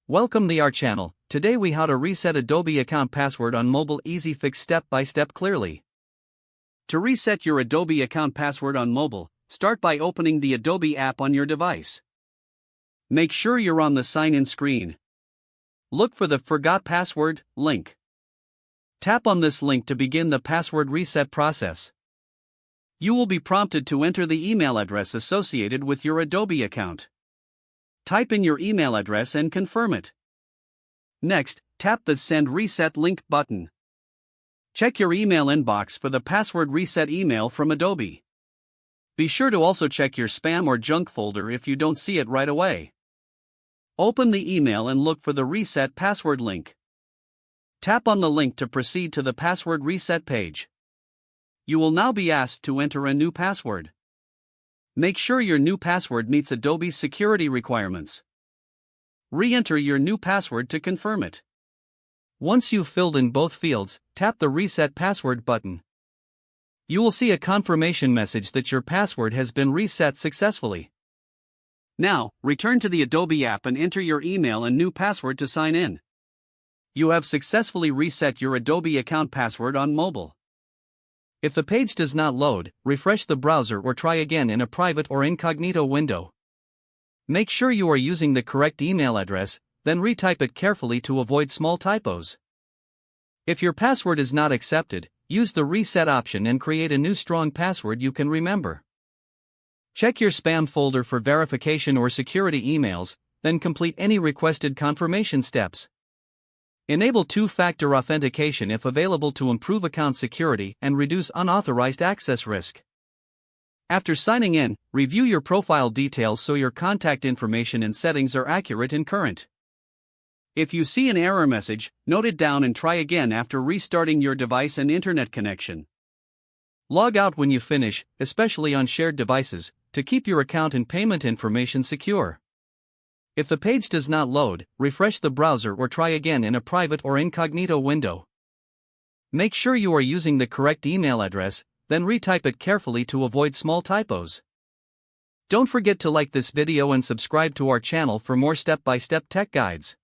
Welcome to our channel. Today we how to reset Adobe account password on mobile. Easy fix step by step clearly. To reset your Adobe account password on mobile, start by opening the Adobe app on your device. Make sure you're on the sign-in screen. Look for the Forgot Password link. Tap on this link to begin the password reset process. You will be prompted to enter the email address associated with your Adobe account. Type in your email address and confirm it. Next, tap the Send Reset Link button. Check your email inbox for the password reset email from Adobe. Be sure to also check your spam or junk folder if you don't see it right away. Open the email and look for the Reset Password link. Tap on the link to proceed to the password reset page. You will now be asked to enter a new password. Make sure your new password meets Adobe's security requirements. Re-enter your new password to confirm it. Once you've filled in both fields, tap the Reset Password button. You will see a confirmation message that your password has been reset successfully. Now, return to the Adobe app and enter your email and new password to sign in. You have successfully reset your Adobe account password on mobile. If the page does not load, refresh the browser or try again in a private or incognito window. Make sure you are using the correct email address, then retype it carefully to avoid small typos. If your password is not accepted, use the reset option and create a new strong password you can remember. Check your spam folder for verification or security emails, then complete any requested confirmation steps. Enable two-factor authentication if available to improve account security and reduce unauthorized access risk. After signing in, review your profile details so your contact information and settings are accurate and current. If you see an error message, note it down and try again after restarting your device and internet connection. Log out when you finish, especially on shared devices, to keep your account and payment information secure. If the page does not load, refresh the browser or try again in a private or incognito window. Make sure you are using the correct email address, then retype it carefully to avoid small typos. Don't forget to like this video and subscribe to our channel for more step-by-step tech guides.